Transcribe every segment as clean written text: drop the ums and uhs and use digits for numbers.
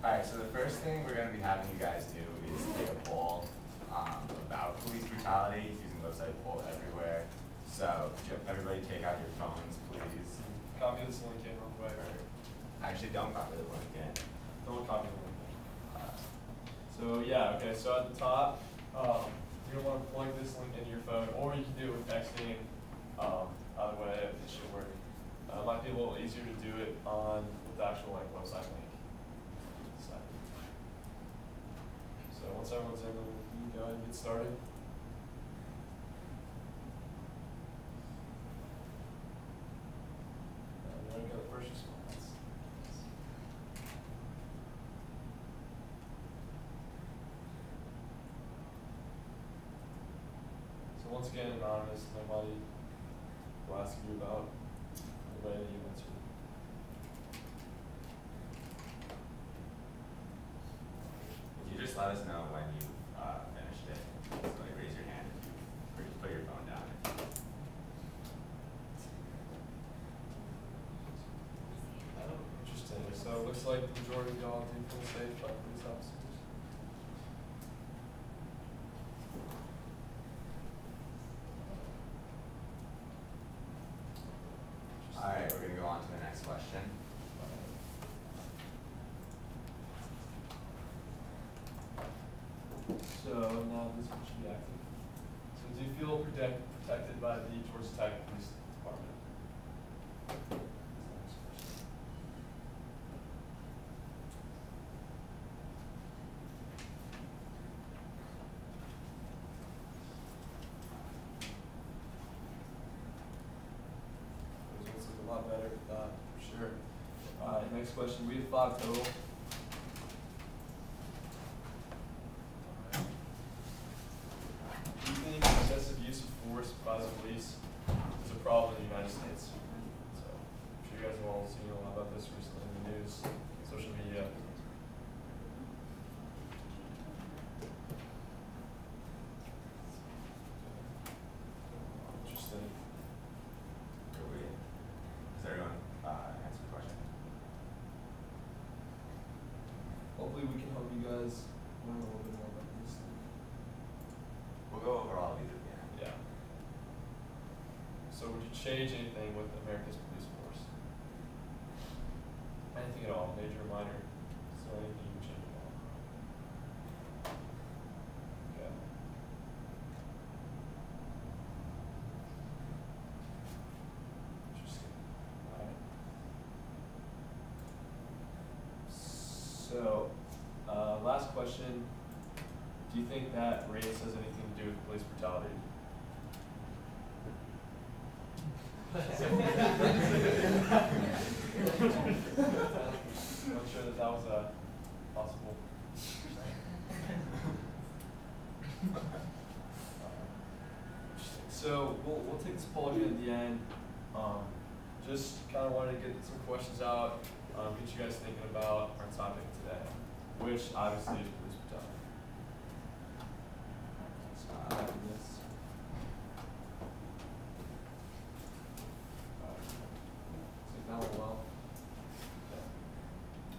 Alright, so the first thing we're going to be having you guys do is take a poll about police brutality using the website Poll Everywhere. So everybody take out your phones, please. Copy this link in real quick. Actually, don't copy the link in. Don't copy the link in. So yeah, okay, so at the top, you're going to want to plug this link into your phone, or you can do it with texting. Either way, it should work. It might be a little easier to do it on the actual website link. So once everyone's in, you can go ahead and get started. We're going to go to first response. So once again, anonymous, nobody will ask you about the way that you answered. If you just let us know when you finished it, so like raise your hand if you, or just put your phone down. Interesting. So it looks like the majority of y'all do feel safe by police officers. Alright, we're going to go on to the next question. So now this one should be active. So do you feel protected by the Georgia Tech Police Department? Those ones look a lot better, for sure. Alright, next question. We have 5 total. Excessive use of force by the police is a problem in the United States. So I'm sure you guys have all seen a lot about this recently in the news, social media. Interesting. Does everyone answer the question? Hopefully we can help you guys learn a little bit more about this. We'll go over all of these at the end. Yeah. So would you change anything with America's police force? Anything at all, major or minor? Is there anything you would change at all? Okay. Interesting. Alright. So, last question. Do you think that race has anything to do with police brutality? I'm sure that was possible. So we'll take this poll again at the end. Just kind of wanted to get some questions out, get you guys thinking about our topic today, which obviously is police brutality.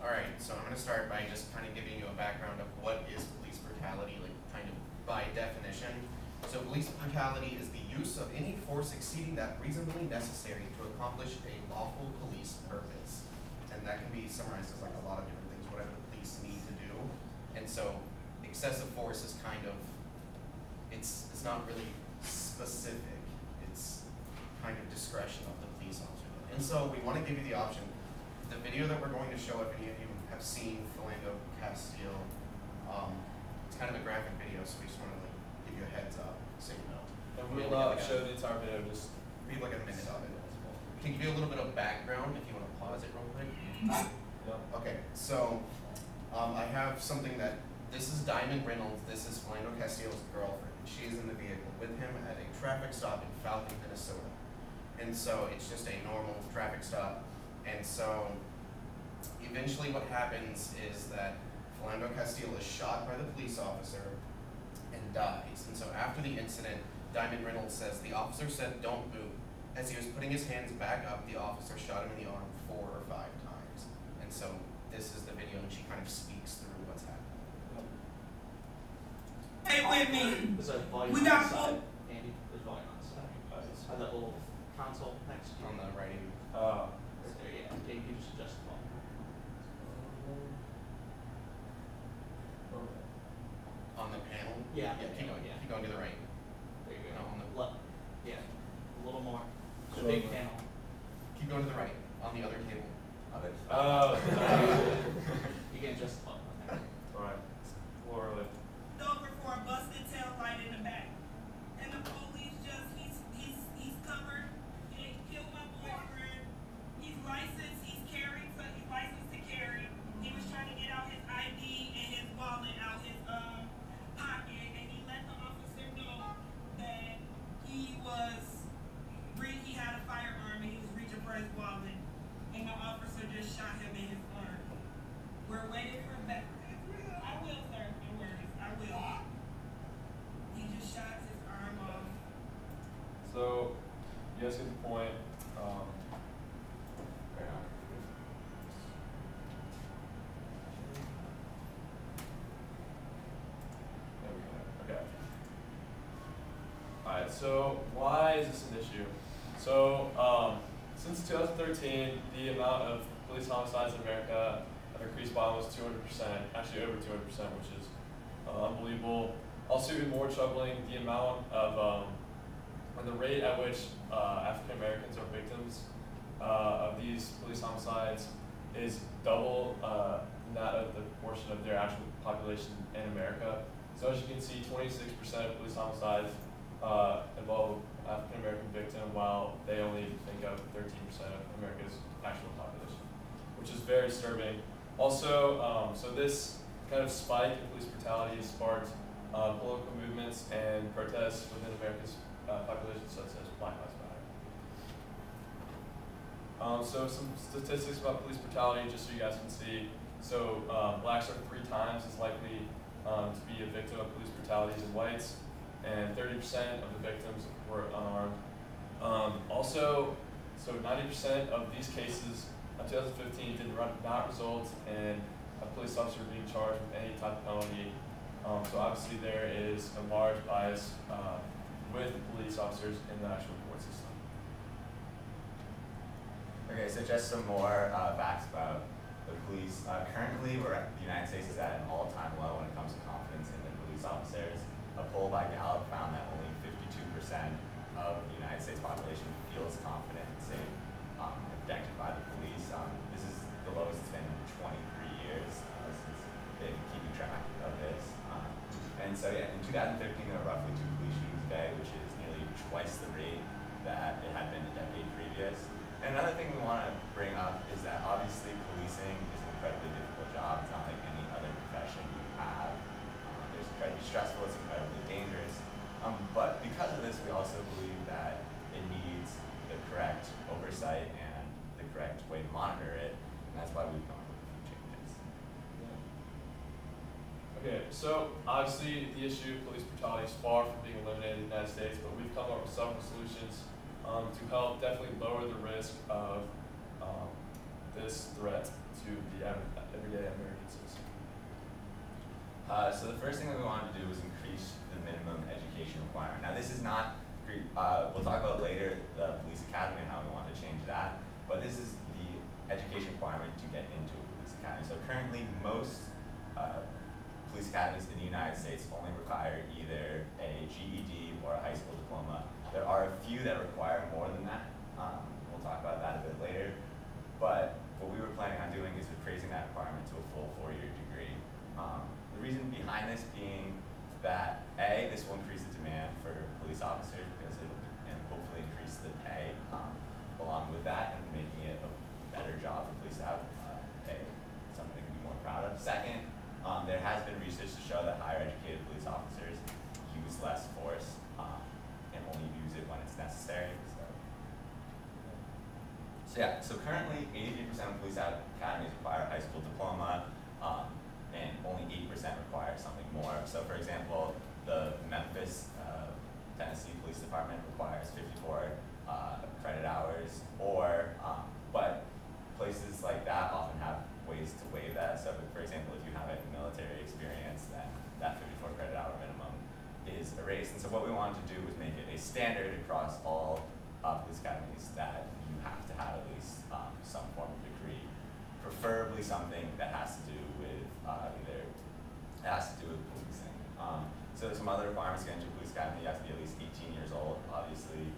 Alright, so I'm going to start by just kind of giving you a background of what is police brutality, like kind of by definition. So police brutality is the use of any force exceeding that reasonably necessary to accomplish a lawful police purpose. And that can be summarized as like a lot of different things, whatever the police need to do. And so excessive force is kind of, it's not really specific. It's kind of discretion of the police officer. And so we want to give you the option. The video that we're going to show, if any of you have seen Philando Castile, it's kind of a graphic video, so we just want to like give you a heads up, so you know. And we'll show the entire video, just be like a minute of it. We can give you a little bit of background if you want to pause it real quick. yeah. Okay, so I have something that, this is Diamond Reynolds, this is Philando Castile's girlfriend. She is in the vehicle with him at a traffic stop in Falcon, Minnesota. And so it's just a normal traffic stop. And so eventually what happens is that Philando Castile is shot by the police officer and dies. And so after the incident, Diamond Reynolds says, the officer said, "Don't move." As he was putting his hands back up, the officer shot him in the arm 4 or 5 times. And so this is the video when she kind of speaks through what's happening. Stay with me. There's a volume We on got the side. Andy, there's volume on the side. On that little console next to you. On the right. Right there, yeah. Okay, you can just adjust the volume. On the panel? Yeah. Keep going, Yeah. keep going to the right. There you No, go. on the, Left. Yeah. A little more. The So big the- panel. keep going to the right, on the other table. Oh. You can adjust the volume on there. Alright. A little early. Over for a busted tail light in the back. And the police just, he's covered. He killed my boyfriend. He's licensed, he's carrying, so he's licensed to carry. He was trying to get out his ID and his wallet out his pocket, and he let the officer know that he had a firearm and he was reaching for his wallet. And the officer just shot him in his arm. We're waiting for back. I will, sir. No worries. I will. He just shot his arm off. So, you guys get the point. Right on. There we go. Okay. Alright, so why is this an issue? So, since 2013, the amount of police homicides in America have increased by almost 200%, actually over 200%, which is unbelievable. Also, even more troubling, the amount of, or the rate at which African Americans are victims of these police homicides is double that of the proportion of their actual population in America. So as you can see, 26% of police homicides involve African American victim, while they only make up 13% of America's actual population, which is very disturbing. Also, so this kind of spike in police brutality has sparked political movements and protests within America's population, such as Black Lives Matter. So some statistics about police brutality, just so you guys can see. So blacks are 3 times as likely to be a victim of police brutality than whites, and 30% of the victims were unarmed. Also, so 90% of these cases of 2015 did not result in a police officer being charged with any type of penalty. So obviously there is a large bias with police officers in the actual court system. Okay, so just some more facts about the police. Currently, the United States is at an all-time low when it comes to confidence in the police officers. A poll by Gallup found that only 52% of the United States population feels confident and safe and protected by the police. This is the lowest it's been in 23 years since they've been keeping track of this. And so yeah, in 2015 there were roughly 2 police shootings a day, which is nearly twice the rate that it had been the decade previous. And another thing we want to bring up is that obviously policing is an incredibly difficult job. It's not like any other profession you have. It's incredibly stressful, it's incredibly dangerous. But because of this, we also believe that it needs the correct oversight and the correct way to monitor it. And that's why we've gone with a few changes. Okay, so obviously the issue of police brutality is far from being eliminated in the United States, but we've come up with several solutions to help definitely lower the risk of this threat to the everyday American citizen. So the first thing that we wanted to do was increase the minimum education requirement. Now this is not, we'll talk about later the police academy and how we want to change that, but this is the education requirement to get into a police academy. So currently most police academies in the United States only require either a GED or a high school diploma. There are a few that require more than that. We'll talk about that a bit later. But what we were planning on doing is increasing that requirement to a full 4-year degree. The reason behind this being that A, this will increase the demand for police officers because it will hopefully increase the pay along with that and making it a better job for police to have pay, something to be more proud of. Second, there has been research to show that higher educated police officers use less force and only use it when it's necessary. So yeah, so currently 83% of police academies require a high school diploma, and only 8% require something more. So for example, the Memphis, Tennessee Police Department requires 54 credit hours, or but places like that often have ways to waive that So for example, if you have a military experience, then that 54 credit hour minimum is erased. And so what we wanted to do was make it a standard across all police academies that you have to have at least some form of degree, preferably something that has to do with policing. So there's some other requirements to get into a police academy. You have to be at least 18 years old, obviously.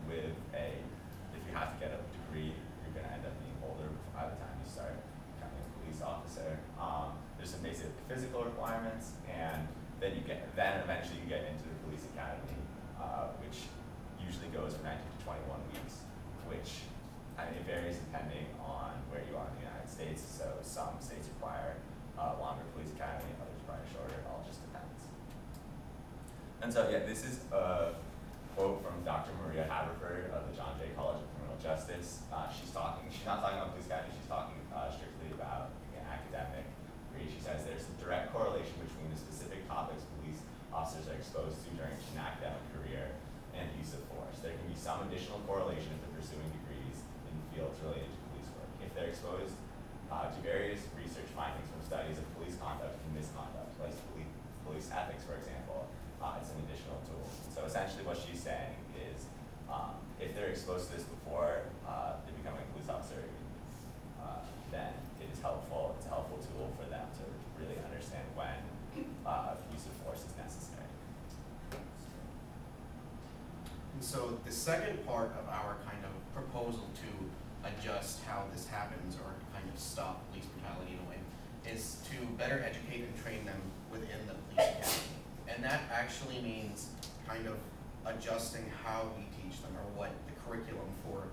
If you have to get a degree, you're going to end up being older by the time you start becoming a police officer. There's some basic physical requirements, and then eventually you get into the police academy, which usually goes from 19 to 21 weeks, which it varies depending on where you are in the United States. So some states require a longer police academy, others require shorter. It all just depends. And so yeah, this is a quote from Dr. Maria Haverford of the John Jay College of Criminal Justice. She's not talking about police academy, she's talking strictly about an academic degree. She says there's a direct correlation between the specific topics police officers are exposed to during an academic career and use of force. There can be some additional correlation if they're pursuing degrees in fields related to police work. If they're exposed to various research findings from studies of police conduct and misconduct, like police ethics, for example, it's an additional tool. So essentially what she's saying is if they're exposed to this before they become a police officer, then it is helpful. It's a helpful tool for them to really understand when use of force is necessary. And so the second part of our kind of proposal to adjust how this happens or kind of stop police brutality in a way is to better educate and train them within the police academy. And that actually means kind of adjusting how we teach them or what the curriculum for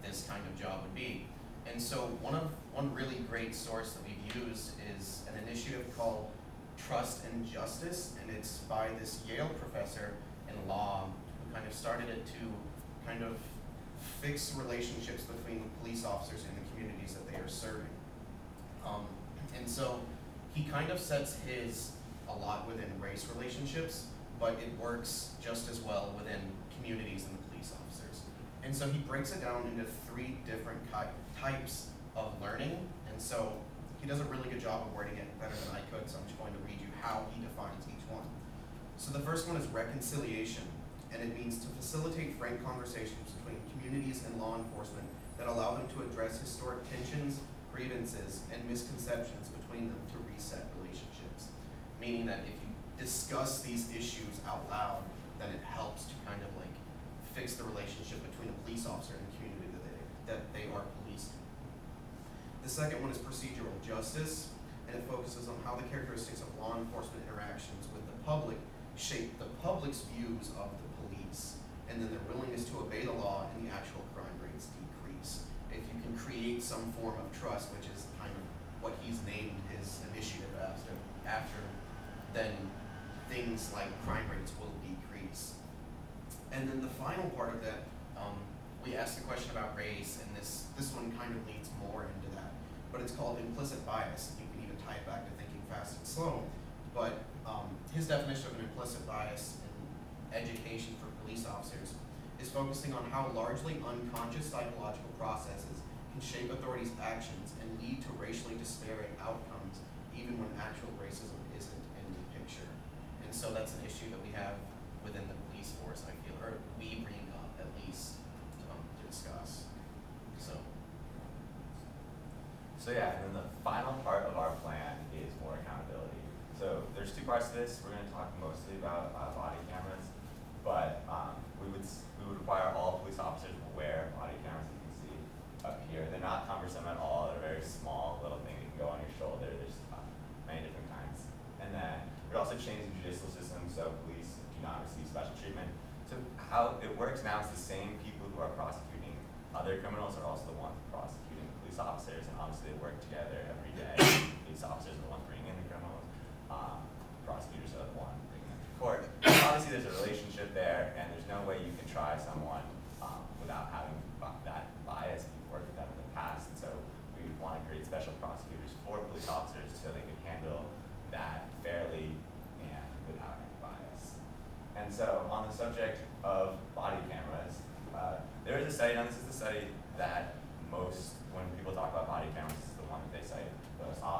this kind of job would be. And so one really great source that we've used is an initiative called Trust and Justice, and it's by this Yale professor in law who kind of started it to kind of fix relationships between police officers and the communities that they are serving. And so he kind of sets his a lot within race relationships, but it works just as well within communities and the police officers. And so he breaks it down into 3 different types of learning, and so he does a really good job of wording it better than I could, so I'm just going to read you how he defines each one. So the first one is reconciliation, and it means to facilitate frank conversations between communities and law enforcement that allow them to address historic tensions, grievances, and misconceptions between them to reset relationships. Meaning that if you discuss these issues out loud, then it helps to kind of like fix the relationship between a police officer and the community that they are policed. The second one is procedural justice, and it focuses on how the characteristics of law enforcement interactions with the public shape the public's views of the police, and then their willingness to obey the law and the actual crime rates decrease. If you can create some form of trust, which is kind of what he's named his initiative after, then things like crime rates will decrease. And then the final part of that, we asked the question about race, and this one kind of leads more into that. But it's called implicit bias. You can even tie it back to thinking fast and slow. But his definition of an implicit bias in education for police officers is focusing on how largely unconscious psychological processes can shape authorities' actions and lead to racially disparate outcomes, even when actual racism isn't in the picture. And so that's an issue that we have within the police force, I feel, or we bring up at least to discuss. So yeah, and then the final part of our plan is more accountability. So there's 2 parts to this. We're going to talk mostly about body cameras, but we would require all police officers to wear body cameras. You can see up here. They're not cumbersome at all. They're very small, little thing that can go on your shoulder. There's many different kinds. And then we'd also change the judicial system so police do not receive special treatment. So how it works now is the same people who are prosecuting other criminals are also the ones prosecuting police officers, and obviously they work together every day. Police officers are the ones bringing in the criminals. Prosecutors are the ones bringing them to court. Obviously there's a relationship there, and there's no way you can try someone without having that bias. We've worked with them in the past, and so we want to create special prosecutors for police officers so they can handle that fairly and without any bias. And so on the subject of body cameras, there is a study, and this is the study that when people talk about body cameras, this is the one that they cite most often.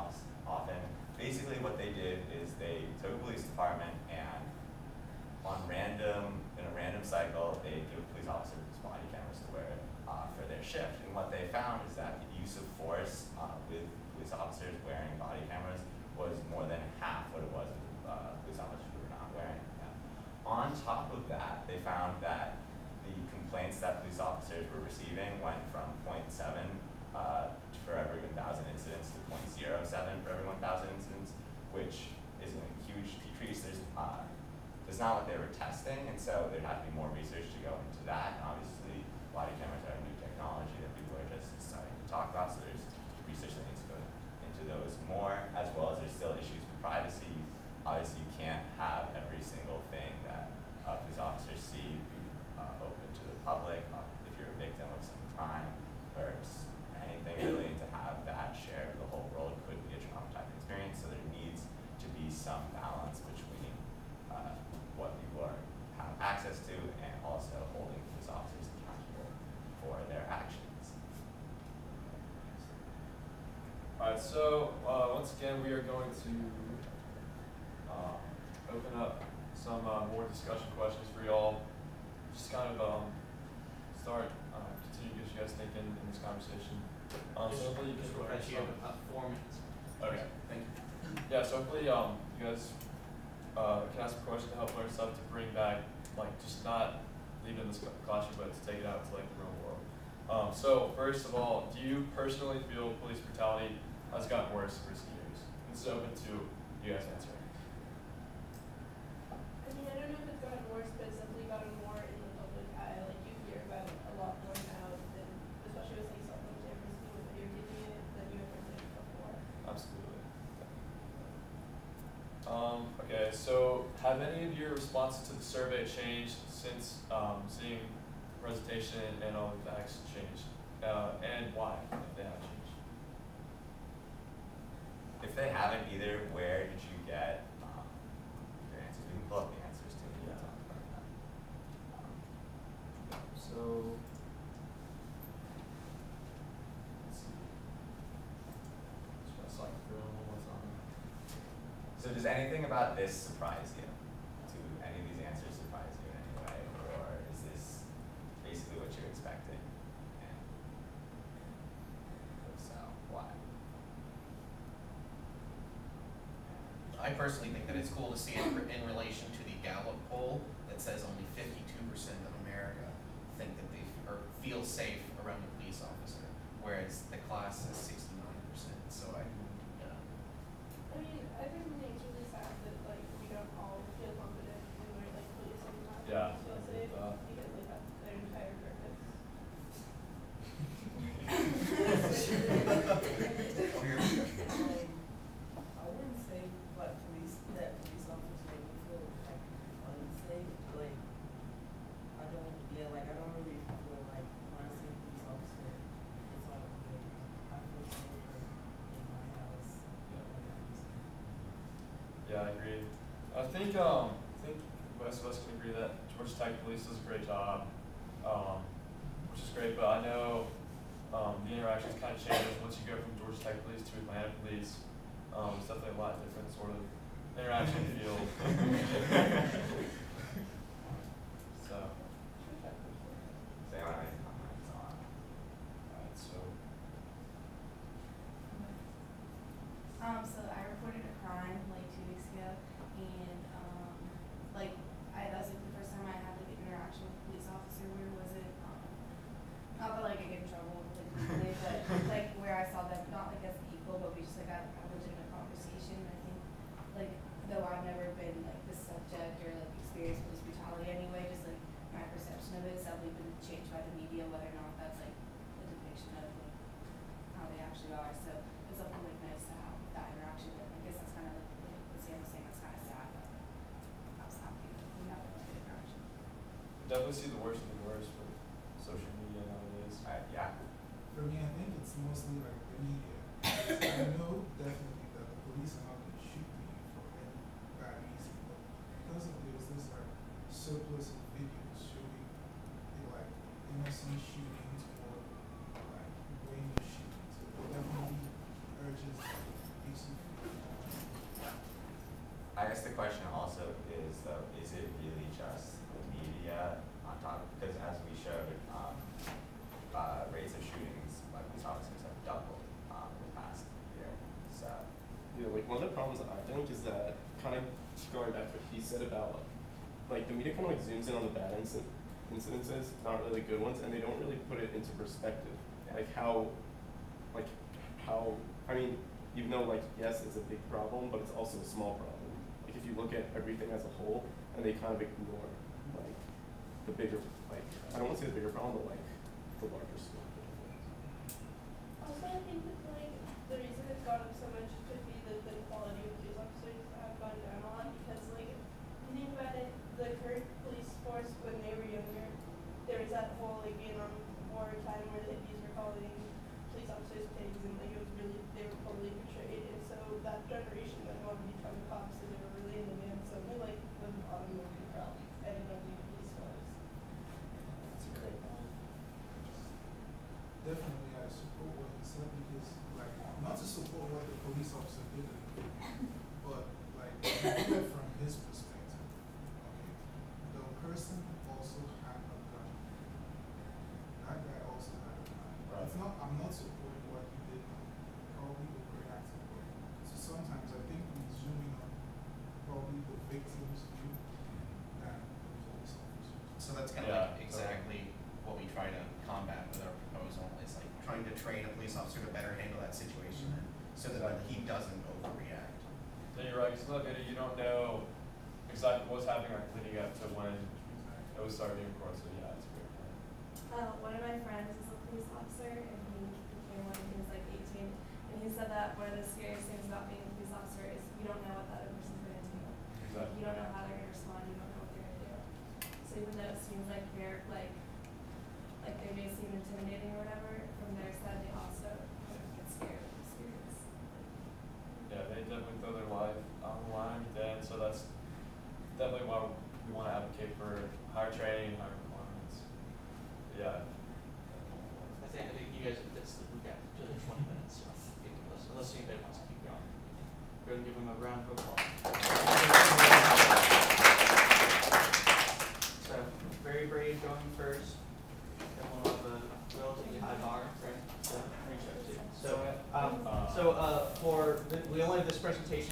testing, and so there'd have to be more research to go into that. And obviously, body cameras are new technology that people are just starting to talk about, so there's research that needs to go into those more, as well as there's still issues with privacy. Obviously, you can't have every single thing that police officers see be open to the public. If you're a victim of some crime or anything relating to have that shared with the whole world could be a traumatizing experience. So there needs to be some balance between what people have access to and also holding police officers accountable for their actions. Alright, so once again we are going to open up some more discussion questions for y'all. Just kind of continue to get you guys thinking in this conversation. So hopefully you can Just request you have 4 minutes. Okay, thank you. Yeah, so hopefully you guys can ask a question to help learn stuff to bring back, like just not leave it in this classroom, but to take it out to like the real world. So first of all, do you personally feel police brutality has gotten worse in recent years? This is open to you guys answering. I mean, I don't know if it's gotten worse, but it's definitely gotten more in the public eye. Like, you hear about it a lot more now, than, especially with like cell phone cameras and with video giving it, than you ever did before. Absolutely. Okay, so have any of your responses to the survey changed since seeing presentation and all the facts changed? And why, if they have changed? If they haven't either, where did you get your answers? We can pull up the answers too. We can talk about that. So, let's see. Just gonna cycle through them one more time. So does anything about this surprise you? Do any of these answers surprise you in any way? Or is this basically what you're expecting? And if so, why? I personally think that it's cool to see it in relation to the Gallup poll that says only 52% of America think that they feel safe around a police officer, whereas the class says 69%. So I mean, I think it's really sad that like we don't all feel confident in where like police sometimes Yeah, feel I agree safe with that. because like that's their entire purpose. I wouldn't say like that police officers make me feel like unsafe. Like I don't really feel like when I see a police officer, it's all good. I feel safer in my house. Yeah, I agree. I think most of us can agree that Georgia Tech Police does a great job, which is great. But I know the interactions kind of change once you go from Georgia Tech Police to Atlanta Police. It's definitely a lot different sort of interaction field. So. Does anyone have any comments on? Alright, so. So I reported a crime like 2 weeks ago, and like that was like the first time I had like an interaction with a police officer where it wasn't not that like I get in trouble like legally, but like where I saw them not like as equal, but we just like had a legitimate conversation. And I think like though I've never been like the subject or like experienced police brutality anyway, just like my perception of it has definitely been changed by the media, whether or not that's like a depiction of like how they actually are. So it's something like nice to have that interaction with. I guess that's kind of like what Sam was saying, that's kind of sad that I was happy that we have a good interaction. Definitely see the worst of the worst with social media nowadays. Yeah. For me, I think it's mostly like the media. I know definitely that the police are not going to shoot me for any bad reason, but because of this like surplus of videos showing like innocent shootings or like brainless shootings, so it definitely urges makes you feel more. I guess the question also is though, is it really just the media on top? Because as we showed, rates of shootings by police officers have doubled in the past year. So Yeah, like one of the problems I think is that kind of going back to what he said about like the media kind of like zooms in on the bad incidences, not really the good ones, and they don't really put it into perspective. Yeah. Like how I mean, even though like yes, it's a big problem, but it's also a small problem. Like if you look at everything as a whole, and they kind of ignore like the bigger, like I don't want to say the bigger problem, but like the larger scale. Also, I think that like the reason it's gone up so much could be that the quality of police officers have gone down a lot because like you think about it, the current police force when they were younger, there was that whole like Vietnam War time where the hippies were calling police officers pigs and like it was really they were poorly portrayed, and so that generation went on to become cops and they were really in demand. So we like the bottom of the crowd ended up being police force. That's a great point. Definitely, I support what he said because, like, not to support what the police officer did, but like, look at it from his perspective. Okay, the person also had a gun. That guy also had a gun. Right. It's not. I'm not supporting what he did. Probably overreacting, but so sometimes I think we zoom in on probably the victim's view than the police officer. So that's kind of Yeah, like exactly what we try to combat with our proposal, is like trying to train a police officer to better handle that situation so that he doesn't overreact. Then you're right, because in that video you don't know exactly what's happening like leading up to when it was starting to record, so yeah, it's a great point. One of my friends is a police officer, and he became one when he was like 18. And he said that one of the scariest things about being a police officer is you don't know what that other person's going to do. Exactly. You don't know how they're going to respond. You don't know what they're going to do. So even though it seems like they're like they may seem intimidating or whatever, from their side they also get scared of the experience. Yeah, they definitely throw their life on the line then, so that's definitely why we want to advocate for higher training, higher requirements. Yeah. I think you guys, we got just 20 minutes, so unless anybody wants to keep going. Go ahead and give them a round of applause. So, very brave going first. Then we'll have a relatively high bar, right? So, reach up to. So, we only have this presentation.